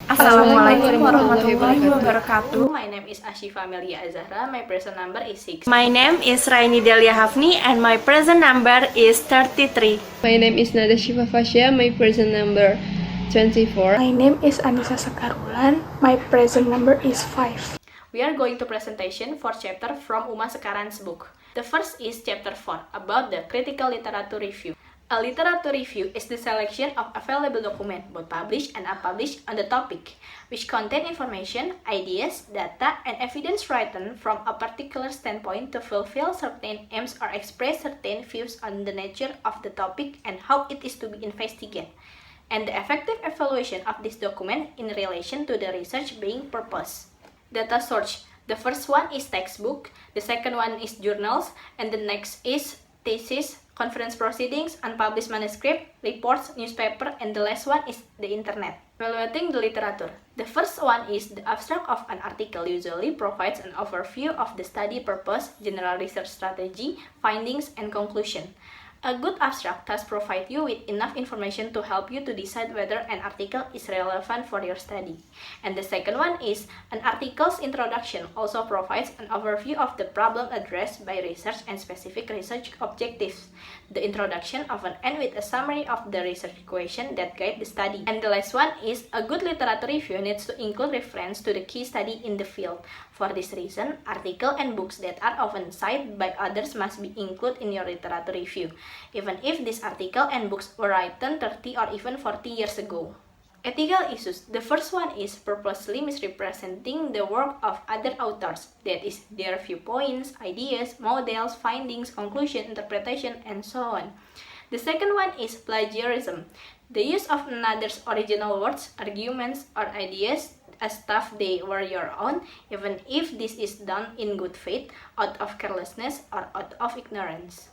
Assalamualaikum warahmatullahi wabarakatuh. My name is Ashifa Amelia Azahra. My person number is 6. My name is Raini Delia Hafni and my present number is 33. My name is Nada Shifa Fasya. My present number 24. My name is Anissa Sekarulan. My present number is 5. We are going to presentation for chapter from Uma Sekaran's book. The first is chapter 4 about the critical literature review. A literature review is the selection of available documents, both published and unpublished, on the topic, which contain information, ideas, data, and evidence written from a particular standpoint to fulfill certain aims or express certain views on the nature of the topic and how it is to be investigated, and the effective evaluation of this document in relation to the research being proposed. Data source. The first one is textbook, the second one is journals, and the next is thesis, conference proceedings, unpublished manuscript, reports, newspaper, and the last one is the internet. Evaluating the literature. The first one is the abstract of an article usually provides an overview of the study purpose, general research strategy, findings, and conclusion. A good abstract thus provides you with enough information to help you to decide whether an article is relevant for your study. And the second one is an article's introduction also provides an overview of the problem addressed by research and specific research objectives. The introduction often ends with a summary of the research question that guide the study. And the last one is a good literature review needs to include reference to the key study in the field. For this reason, articles and books that are often cited by others must be included in your literature review, even if this article and books were written 30 or even 40 years ago. Ethical issues. The first one is purposely misrepresenting the work of other authors, that is, their viewpoints, ideas, models, findings, conclusion, interpretation, and so on. The second one is plagiarism. The use of another's original words, arguments, or ideas as though they were your own, even if this is done in good faith, out of carelessness, or out of ignorance.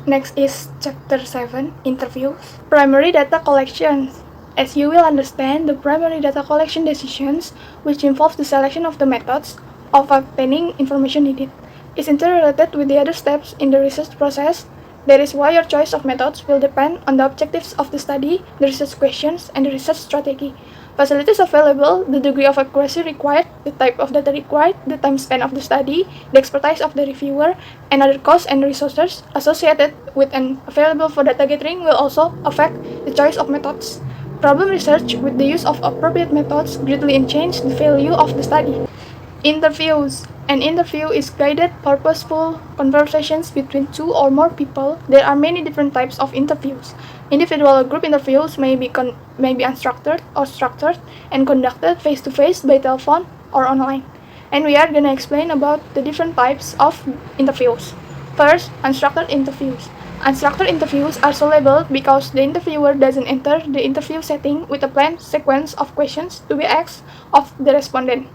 Next is chapter 7, interviews. Primary data collection. As you will understand, the primary data collection decisions, which involve the selection of the methods of obtaining information needed, is interrelated with the other steps in the research process. That is why your choice of methods will depend on the objectives of the study, the research questions, and the research strategy. Facilities available, the degree of accuracy required, the type of data required, the time span of the study, the expertise of the reviewer, and other costs and resources associated with and available for data gathering will also affect the choice of methods. Problem research with the use of appropriate methods greatly enhance the value of the study. Interviews. An interview is guided, purposeful conversations between two or more people. There are many different types of interviews. Individual or group interviews may be unstructured or structured and conducted face-to-face, by telephone, or online. And we are going to explain about the different types of interviews. First, unstructured interviews. Unstructured interviews are so labeled because the interviewer doesn't enter the interview setting with a planned sequence of questions to be asked of the respondent.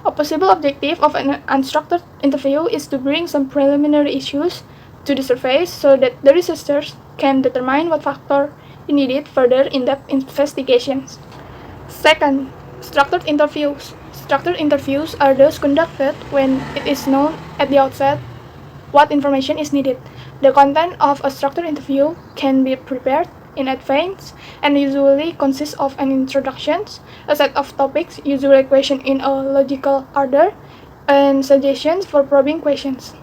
A possible objective of an unstructured interview is to bring some preliminary issues to the surface so that the researchers can determine what factor is needed further in-depth investigations. Second, structured interviews. Structured interviews are those conducted when it is known at the outset what information is needed. The content of a structured interview can be prepared in advance and usually consists of an introduction, a set of topics, usually questions in a logical order, and suggestions for probing questions.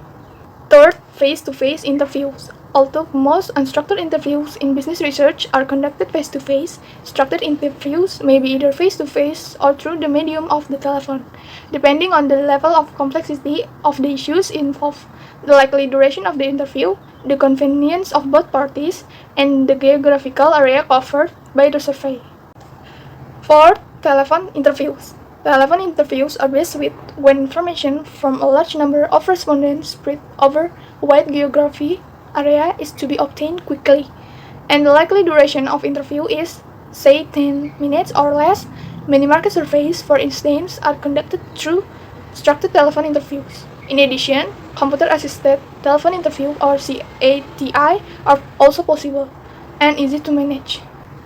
Third, face-to-face interviews. Although most unstructured interviews in business research are conducted face-to-face, structured interviews may be either face-to-face or through the medium of the telephone, depending on the level of complexity of the issues involved, the likely duration of the interview, the convenience of both parties, and the geographical area covered by the survey. Fourth, telephone interviews. Telephone interviews are best with when information from a large number of respondents spread over a wide geography area is to be obtained quickly, and the likely duration of interview is, say, 10 minutes or less. Many market surveys, for instance, are conducted through structured telephone interviews. In addition, computer-assisted telephone interview or CATI are also possible and easy to manage.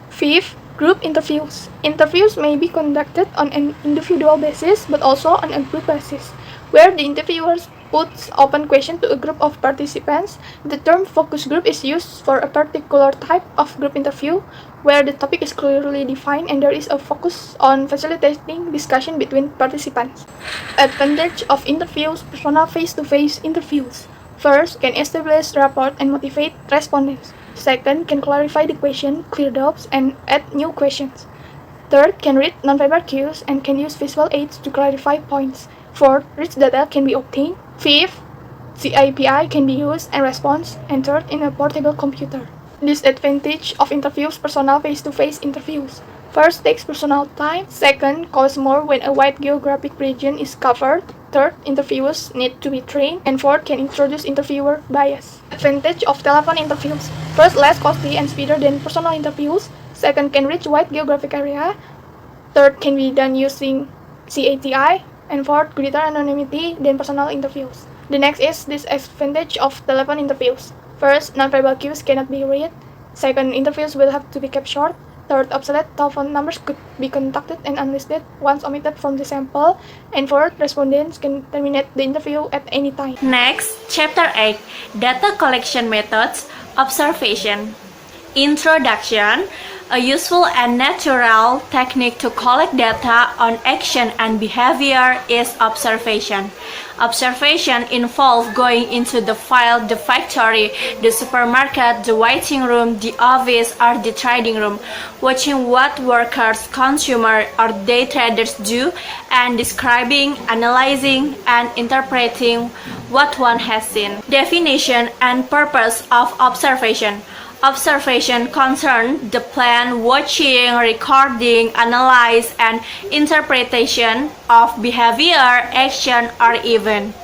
Fifth, group interviews. Interviews may be conducted on an individual basis but also on a group basis, where the interviewers puts open question to a group of participants. The term focus group is used for a particular type of group interview where the topic is clearly defined and there is a focus on facilitating discussion between participants. Advantage of interviews, personal face-to-face interviews. First, can establish rapport and motivate respondents. Second, can clarify the question, clear doubts, and add new questions. Third, can read nonverbal cues and can use visual aids to clarify points. Fourth, rich data can be obtained. Fifth, CIPI can be used and response. And third, in a portable computer. Disadvantage of interviews, personal face-to-face interviews. First, takes personal time. Second, costs more when a wide geographic region is covered. Third, interviewers need to be trained. And fourth, can introduce interviewer bias. Advantage of telephone interviews. First, less costly and speedier than personal interviews. Second, can reach wide geographic area. Third, can be done using CATI. And fourth, greater anonymity than personal interviews. The next is disadvantage of telephone interviews. First, nonverbal cues cannot be read. Second, interviews will have to be kept short. Third, obsolete telephone numbers could be contacted and unlisted once omitted from the sample. And fourth, respondents can terminate the interview at any time. Next, Chapter 8, Data Collection Methods, Observation. Introduction. A useful and natural technique to collect data on action and behavior is observation. Observation involves going into the field, the factory, the supermarket, the waiting room, the office, or the trading room, watching what workers, consumers, or day traders do, and describing, analyzing, and interpreting what one has seen. Definition and purpose of observation. Observation concerns the plan, watching, recording, analyze, and interpretation of behavior, action, or event.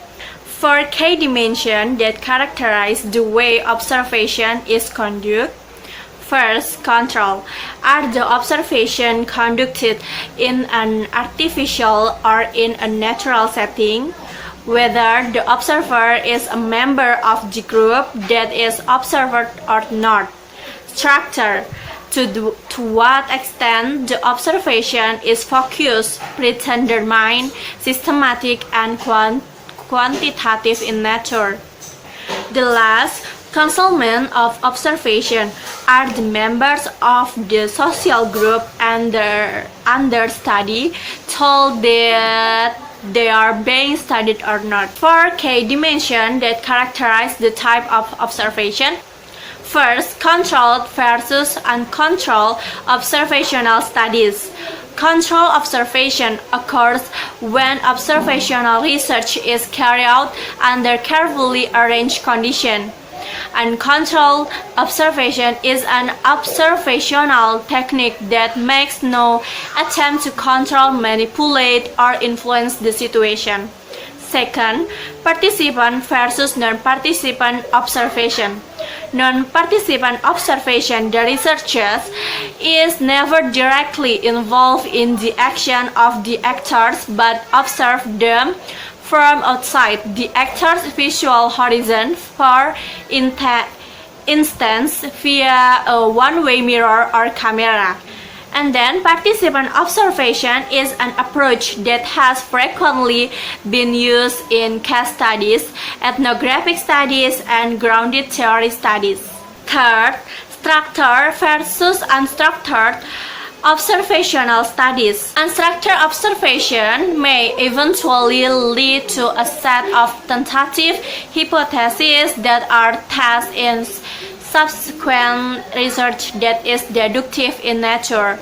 Four key dimensions that characterize the way observation is conducted. First, control. Are the observation conducted in an artificial or in a natural setting? Whether the observer is a member of the group that is observed or not. Structure. To what extent the observation is focused, predetermined, systematic, and quantitative in nature. The last, concealment of observation. Are the members of the social group under study told that they are being studied or not? Four key dimensions that characterize the type of observation. First, controlled versus uncontrolled observational studies. Controlled observation occurs when observational research is carried out under carefully arranged conditions. Uncontrolled observation is an observational technique that makes no attempt to control, manipulate, or influence the situation. Second, participant versus non-participant observation. Non-participant observation, the researchers is never directly involved in the action of the actors but observe them from outside the actor's visual horizon, for instance via a one-way mirror or camera. And then participant observation is an approach that has frequently been used in case studies, ethnographic studies, and grounded theory studies. Third, structured versus unstructured observational studies. Unstructured observation may eventually lead to a set of tentative hypotheses that are tested in subsequent research that is deductive in nature.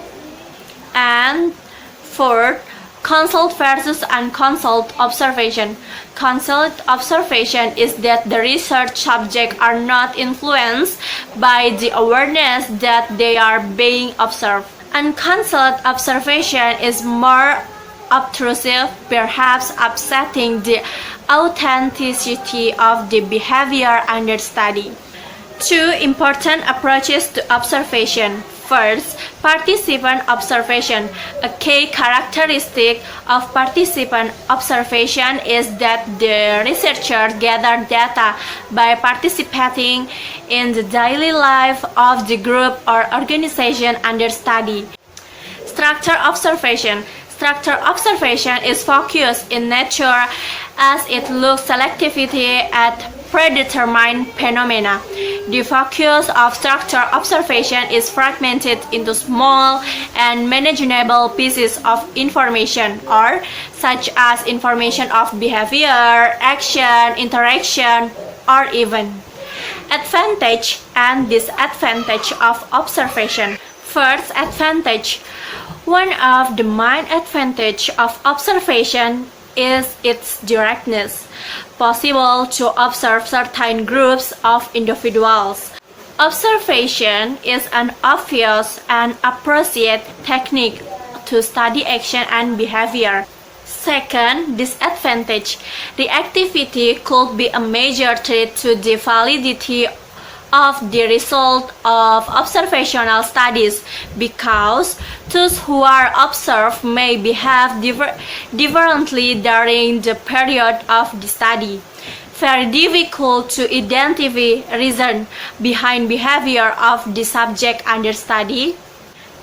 And fourth, concealed versus unconcealed observation. Concealed observation is that the research subjects are not influenced by the awareness that they are being observed. Unconcealed observation is more obtrusive, perhaps upsetting the authenticity of the behavior under study. Two important approaches to observation. First, participant observation. A key characteristic of participant observation is that the researchers gather data by participating in the daily life of the group or organization under study. Structured observation. Structure observation is focused in nature as it looks selectivity at predetermined phenomena. The focus of structure observation is fragmented into small and manageable pieces of information, or such as information of behavior, action, interaction, or event. Advantage and disadvantage of observation. First, advantage. One of the main advantages of observation is its directness, possible to observe certain groups of individuals. Observation is an obvious and appropriate technique to study action and behavior. Second, disadvantage. Reactivity could be a major threat to the validity of the result of observational studies because those who are observed may behave differently during the period of the study. Very difficult to identify reason behind behavior of the subject under study,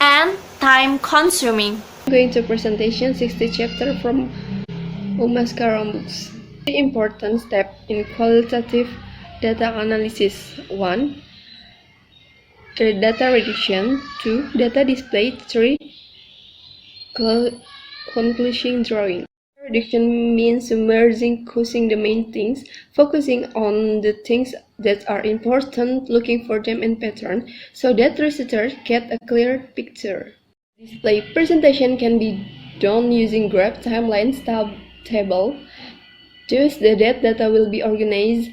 and time consuming. Going to presentation 60 chapter from Uma Sekarang books. The important step in qualitative data analysis. 1. Data reduction. 2. Data display. 3. Conclusion drawing. Reduction means merging the main things, focusing on the things that are important, looking for them in pattern, so that researchers get a clear picture. Display presentation can be done using graph, timelines, table. Thus, the data will be arranged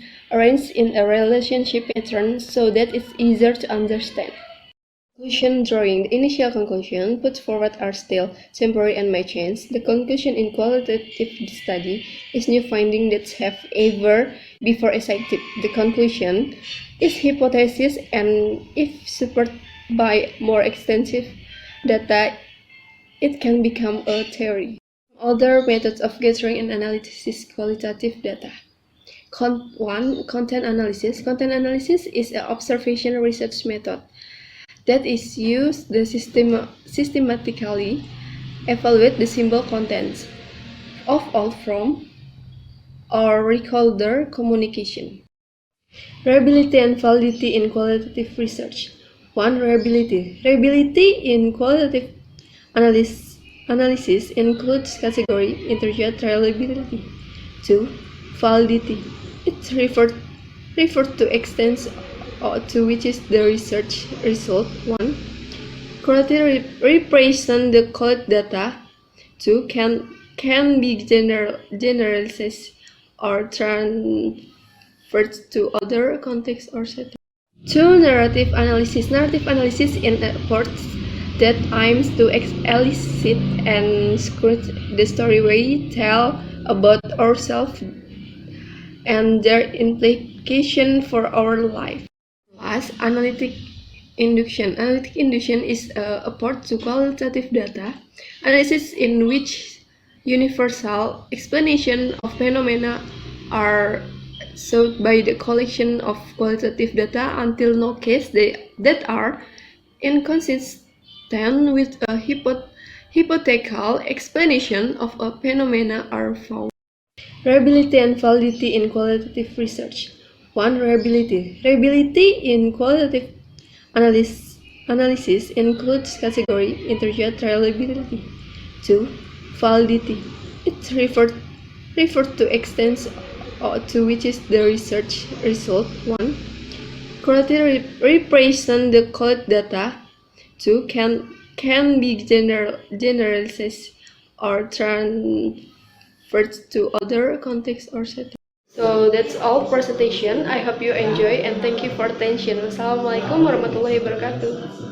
in a relationship pattern so that it's easier to understand. Conclusion drawing. The initial conclusion put forward are still temporary and may change. The conclusion in qualitative study is new finding that have ever before cited. The conclusion is hypothesis, and if supported by more extensive data, it can become a theory. Other methods of gathering and analysis qualitative data. 1. Content analysis. Content analysis is an observational research method that is used to systematically evaluate the symbol contents of all from or recorder communication. Reliability and validity in qualitative research. 1. Reliability. Reliability in qualitative analysis includes category interject reliability. 2. Validity. It refers to extent to which is the research result. 1. Correctly represent the collected data. 2. Can be generalized or transferred to other contexts or settings. 2. Narrative analysis. Narrative analysis in efforts that aims to elicit and script the story we tell about ourselves and their implication for our life. Last, analytic induction. Analytic induction is an approach to qualitative data analysis in which universal explanation of phenomena are sought by the collection of qualitative data until no case that are inconsistent with a hypothetical explanation of a phenomena are found. Reliability and validity in qualitative research. 1. Reliability. Reliability in qualitative analysis includes category interject reliability. 2. Validity. It refers to extent to which is the research result. 1. Correctly represent the collected data. 2. Can be generalized or transferred to other contexts or settings. So that's all presentation. I hope you enjoy and thank you for attention. Wassalamualaikum warahmatullahi wabarakatuh.